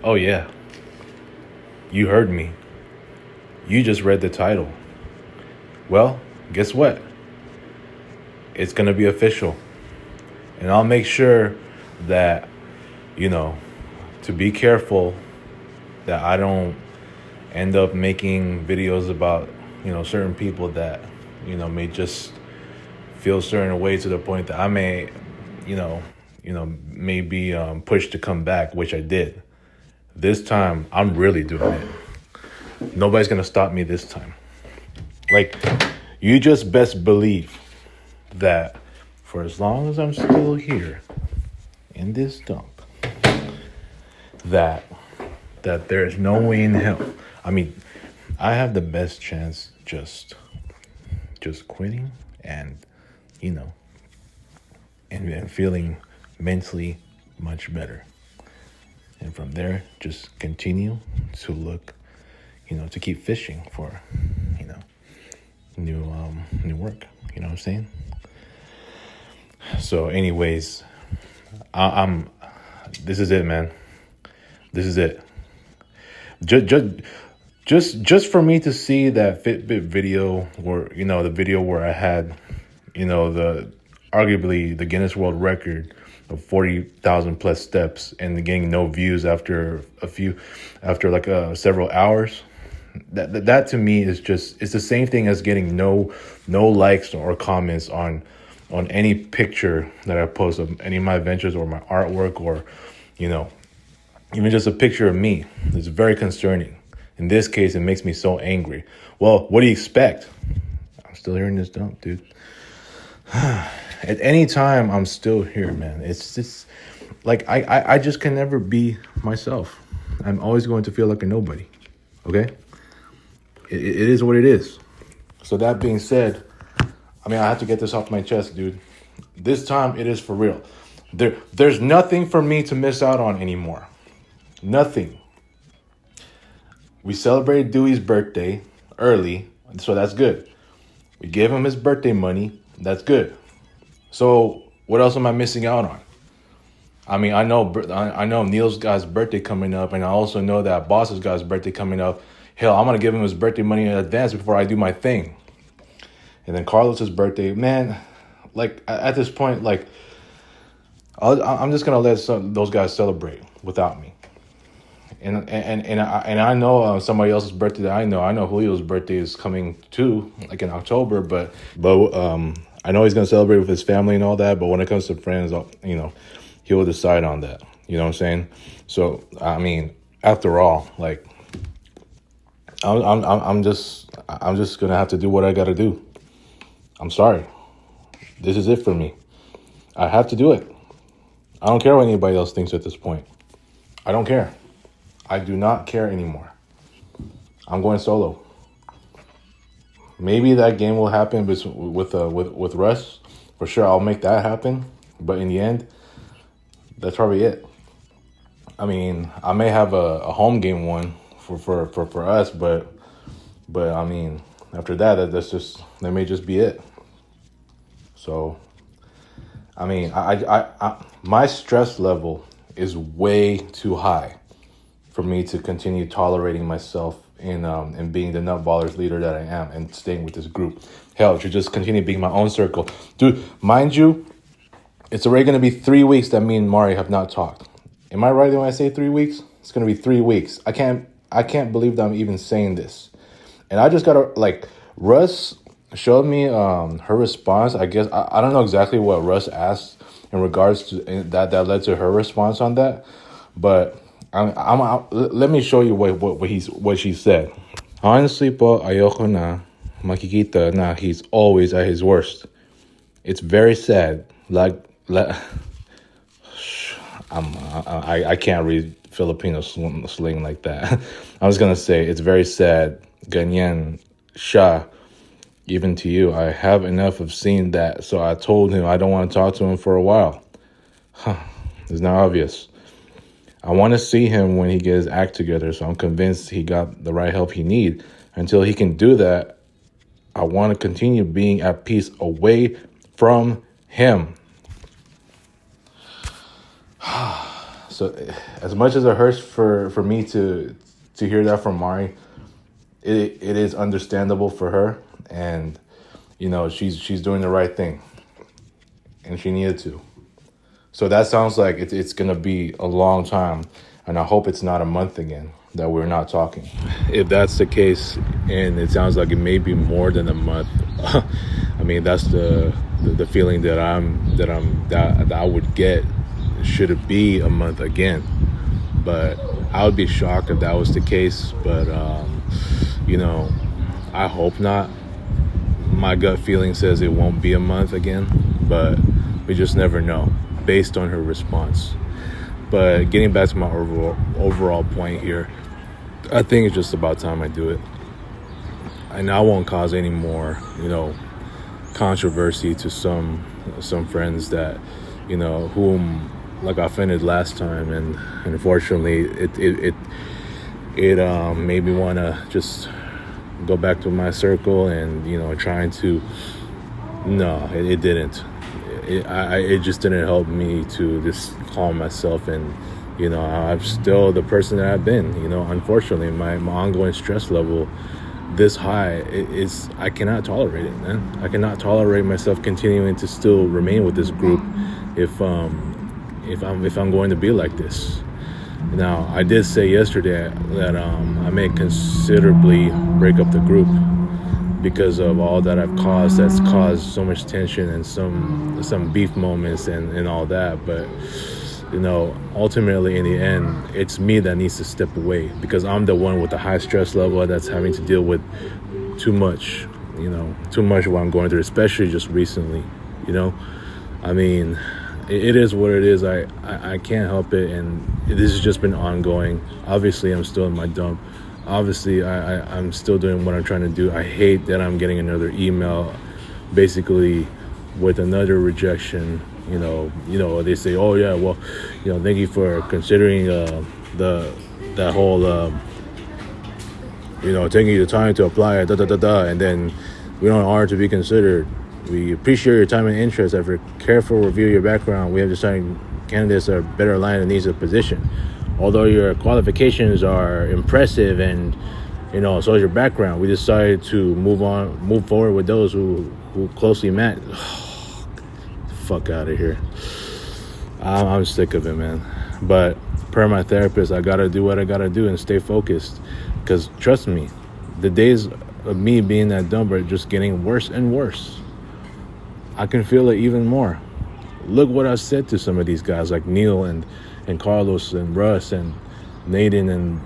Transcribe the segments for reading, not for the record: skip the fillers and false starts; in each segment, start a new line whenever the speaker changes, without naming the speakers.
Oh, yeah. You heard me. You just read the title. Well, guess what? It's going to be official. And I'll make sure that, you know, to be careful that I don't end up making videos about, certain people that, may just feel a certain way to the point that I may, may be pushed to come back, which I did. This time, I'm really doing it. Nobody's going to stop me this time. Like, you just best believe that for as long as I'm still here in this dump, that there's no way in hell. I mean, I have the best chance just quitting and, and feeling mentally much better. And from there, just continue to look, to keep fishing for, new work. You know what I'm saying? So, anyways, I'm. This is it, man. This is it. Just for me to see that Fitbit video, where the video where I had, the arguably the Guinness World Record of 40,000 plus steps and getting no views after several hours. That to me is it's the same thing as getting no likes or comments on any picture that I post of any of my adventures or my artwork, or even just a picture of me. It's very concerning. In this case, it makes me so angry. Well, what do you expect? I'm still here in this dump, dude. At any time, I'm still here, man. It's just like I just can never be myself. I'm always going to feel like a nobody. Okay? It is what it is. So that being said, I have to get this off my chest, dude. This time, it is for real. There's nothing for me to miss out on anymore. Nothing. We celebrated Dewey's birthday early, so that's good. We gave him his birthday money. That's good. So what else am I missing out on? I know Neil's guy's birthday coming up, and I also know that Boss's guy's birthday coming up. Hell, I'm going to give him his birthday money in advance before I do my thing. And then Carlos's birthday, man, like at this point, like I'm just going to let those guys celebrate without me. And I know somebody else's birthday that I know Julio's birthday is coming too, like in October, but I know he's going to celebrate with his family and all that, but when it comes to friends, he will decide on that. You know what I'm saying? So, after all, like, I'm just going to have to do what I got to do. I'm sorry. This is it for me. I have to do it. I don't care what anybody else thinks at this point. I don't care. I do not care anymore. I'm going solo. Maybe that game will happen with Russ. For sure, I'll make that happen. But in the end, that's probably it. I may have a home game one for us, but after that that may just be it. So, my stress level is way too high for me to continue tolerating myself and being the Nutbwallers leader that I am and staying with this group. Hell, to just continue being my own circle. Dude, mind you, it's already going to be 3 weeks that me and Mari have not talked. Am I right when I say 3 weeks? It's going to be 3 weeks. I can't believe that I'm even saying this. And I just got to, like, Russ showed me her response. I guess, I don't know exactly what Russ asked in regards to that led to her response on that. But let me show you what she said. Honestly po, ayoko na makikita na he's always at his worst. It's very sad. I can't read Filipino slang like that. I was gonna say it's very sad. Ganyan siya. Even to you, I have enough of seeing that. So I told him I don't want to talk to him for a while. It's not obvious. I want to see him when he gets his act together, so I'm convinced he got the right help he needs. Until he can do that, I want to continue being at peace away from him. So as much as it hurts for me to hear that from Mari, it is understandable for her, and she's doing the right thing, and she needed to. So that sounds like it's gonna be a long time, and I hope it's not a month again that we're not talking. If that's the case, and it sounds like it may be more than a month, I mean that's the feeling that I would get. Should it be a month again? But I would be shocked if that was the case. But I hope not. My gut feeling says it won't be a month again, but we just never know based on her response. But getting back to my overall point here, I think it's just about time I do it. And I won't cause any more, controversy to some friends that, whom like I offended last time, and unfortunately it made me want to just go back to my circle and trying to. No, it didn't. It just didn't help me to just calm myself, and I'm still the person that I've been. Unfortunately, my ongoing stress level this high is I cannot tolerate it, man. I cannot tolerate myself continuing to still remain with this group if I'm going to be like this. Now, I did say yesterday that I may considerably break up the group because of all that I've caused. That's caused so much tension and some beef moments and all that. But ultimately in the end, it's me that needs to step away because I'm the one with the high stress level that's having to deal with too much what I'm going through, especially just recently. I mean, it is what it is. I can't help it, and this has just been ongoing. Obviously, I'm still in my dump. Obviously, I'm still doing what I'm trying to do. I hate that I'm getting another email, basically with another rejection. They say, oh yeah, well, thank you for considering that whole taking the time to apply, and then we don't honor to be considered. We appreciate your time and interest. After careful review of your background, we have decided candidates are better aligned to the needs of the position. Although your qualifications are impressive and so is your background, we decided to move forward with those who closely match. Fuck out of here. I'm sick of it, man. But per my therapist, I gotta do what I gotta do and stay focused. Because trust me, the days of me being that dumb are just getting worse and worse. I can feel it even more. Look what I said to some of these guys like Neil and Carlos and Russ and Nathan and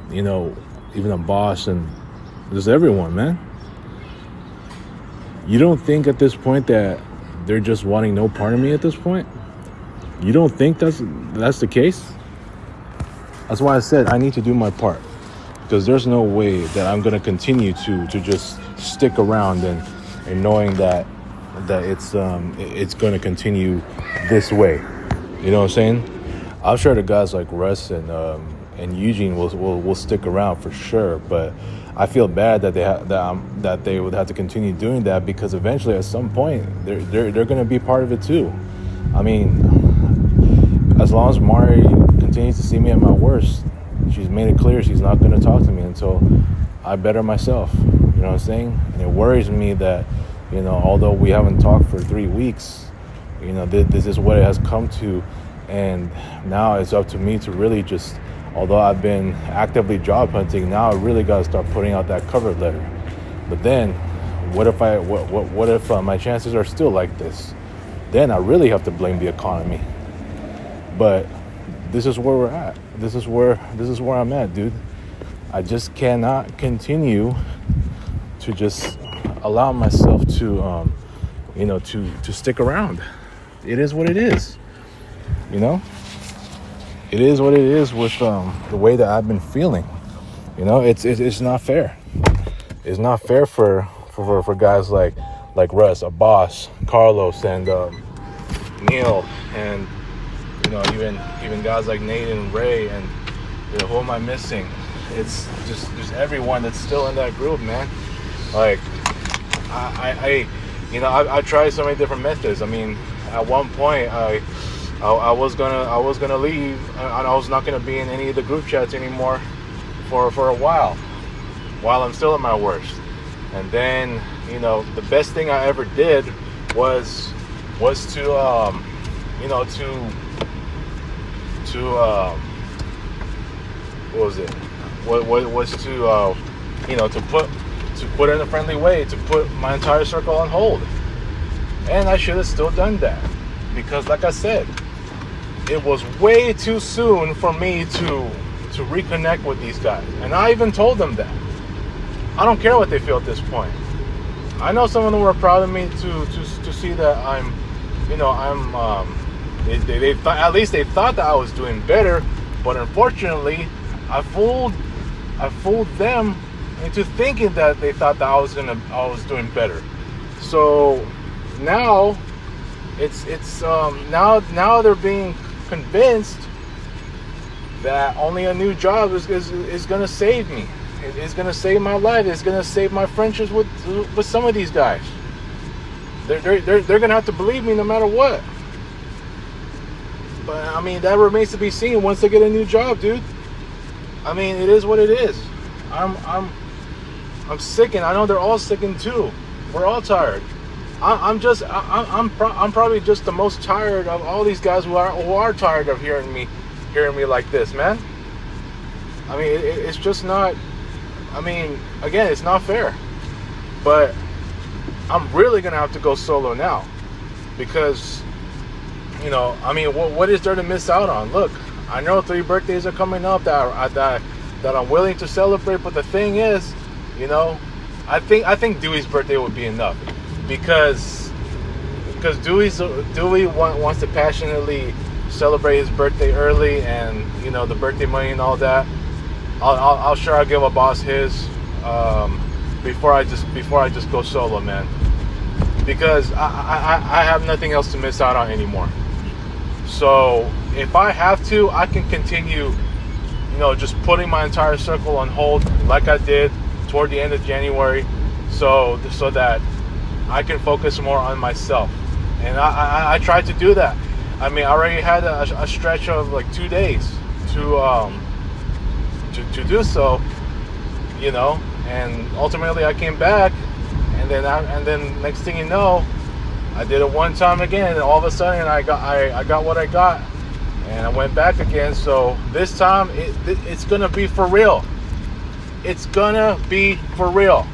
even a boss and just everyone, man. You don't think at this point that they're just wanting no part of me at this point? You don't think that's the case? That's why I said I need to do my part, because there's no way that I'm gonna continue to just stick around and knowing that it's gonna continue this way. You know what I'm saying? I'm sure the guys like Russ and Eugene will stick around for sure, but I feel bad that that they would have to continue doing that, because eventually at some point they're going to be part of it too. I mean, as long as Mari continues to see me at my worst, she's made it clear she's not going to talk to me until I better myself. You know what I'm saying? And it worries me that although we haven't talked for 3 weeks, this is what it has come to. And now it's up to me to really just, although I've been actively job hunting, now I really got to start putting out that cover letter. But then, what if my chances are still like this? Then I really have to blame the economy. But this is where we're at. This is where I'm at, dude. I just cannot continue to just allow myself to, to stick around. It is what it is. It is what it is with the way that I've been feeling. It's not fair. It's not fair for guys like Russ, a boss, Carlos, and Neil, and even guys like Nate and Ray, and who am I missing? It's just everyone that's still in that group, man. Like, I tried so many different methods. I mean, at one point, I was gonna leave, and I was not gonna be in any of the group chats anymore for a while I'm still at my worst. And then, the best thing I ever did was to what was it? What was to put it in a friendly way, to put my entire circle on hold. And I should have still done that, because like I said, it was way too soon for me to reconnect with these guys. And I even told them that. I don't care what they feel at this point. I know some of them were proud of me to see that they thought, at least they thought that I was doing better, but unfortunately, I fooled them into thinking that they thought that I was doing better. So now now they're being convinced that only a new job is gonna save me. It's gonna save my life. It's gonna save my friendships with some of these guys. They're gonna have to believe me no matter what. But I mean, that remains to be seen once they get a new job, dude. I mean, it is what it is. I'm sickened. I know they're all sickened too. We're all tired. I'm probably just the most tired of all these guys who are tired of hearing me like this, man. I mean, it's just not. I mean, again, it's not fair. But I'm really gonna have to go solo now, because I mean, what is there to miss out on? Look, I know 3 birthdays are coming up that I'm willing to celebrate, but the thing is, I think Dewey's birthday would be enough, because Dewey wants to passionately celebrate his birthday early, and the birthday money and all that. I'll give a boss his before I just go solo, man, because I have nothing else to miss out on anymore. So if I have to, I can continue, just putting my entire circle on hold like I did toward the end of January, so that I can focus more on myself. And I tried to do that. I mean, I already had a stretch of like 2 days to do so, and ultimately I came back, and then next thing you know, I did it one time again, and all of a sudden I got what I got, and I went back again. So this time it's gonna be for real. It's gonna be for real.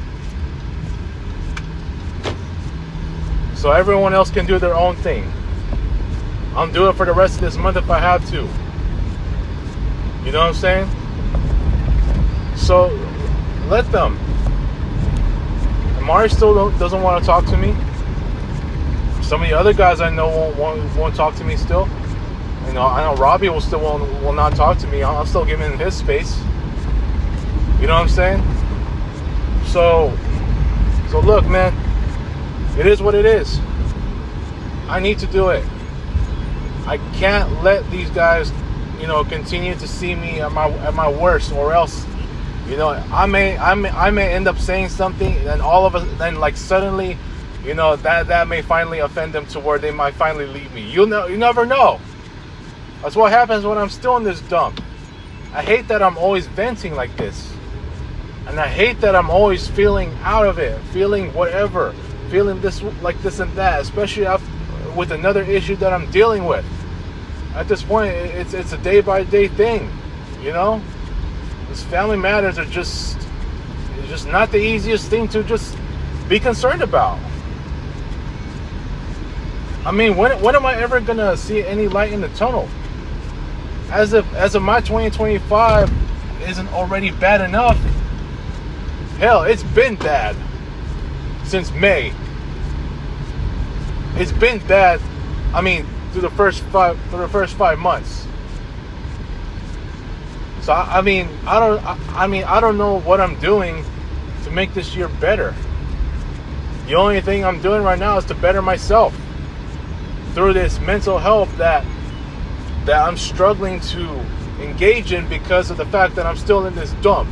So everyone else can do their own thing. I'll do it for the rest of this month if I have to. You know what I'm saying? So let them. Amari still doesn't want to talk to me. Some of the other guys I know won't talk to me still. I know Robbie will not talk to me. I'm still giving him his space. You know what I'm saying? So look, man. It is what it is. I need to do it. I can't let these guys, continue to see me at my worst, or else, I may end up saying something, and then like suddenly, that may finally offend them to where they might finally leave me. You never know. That's what happens when I'm still in this dump. I hate that I'm always venting like this, and I hate that I'm always feeling out of it, feeling whatever, feeling this and that, especially with another issue that I'm dealing with. At this point, it's a day-by-day thing, These family matters are just not the easiest thing to just be concerned about. I mean, when am I ever gonna see any light in the tunnel? As of my 2025 isn't already bad enough. Hell, it's been bad since May. It's been bad. I mean, through the first 5 months. So I don't know what I'm doing to make this year better. The only thing I'm doing right now is to better myself through this mental health that I'm struggling to engage in because of the fact that I'm still in this dump.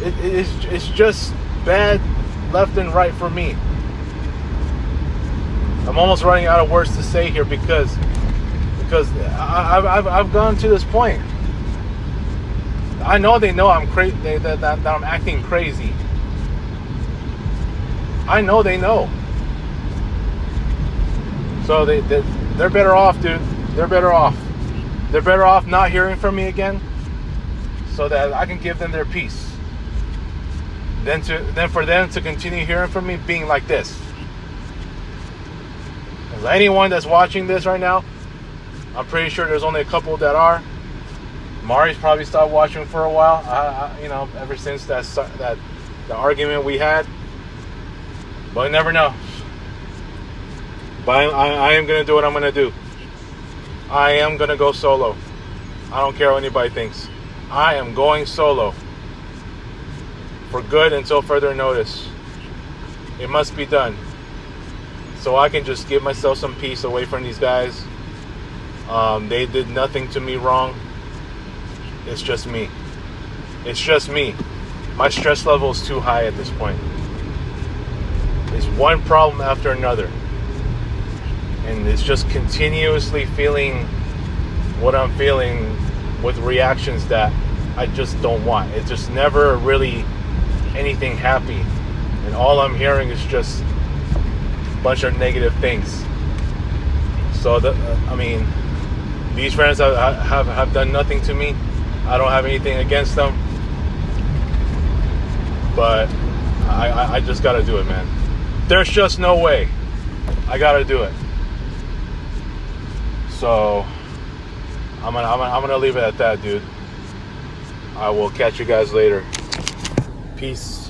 it's just bad left and right for me. I'm almost running out of words to say here because I've gone to this point. I know they know I'm crazy, that I'm acting crazy. I know they know. So they're better off, dude. They're better off. They're better off not hearing from me again, so that I can give them their peace. Then for them to continue hearing from me being like this. As anyone that's watching this right now, I'm pretty sure there's only a couple that are. Mari's probably stopped watching for a while. Ever since the argument we had. But I never know. But I am gonna do what I'm gonna do. I am gonna go solo. I don't care what anybody thinks. I am going solo. For good until further notice. It must be done. So I can just give myself some peace away from these guys. They did nothing to me wrong. It's just me. It's just me. My stress level is too high at this point. It's one problem after another. And it's just continuously feeling what I'm feeling with reactions that I just don't want. It's just never really anything happy. And all I'm hearing is just a bunch of negative things. So, these friends have done nothing to me. I don't have anything against them. But I just gotta do it, man. There's just no way. I gotta do it. So I'm gonna leave it at that, dude. I will catch you guys later. Peace.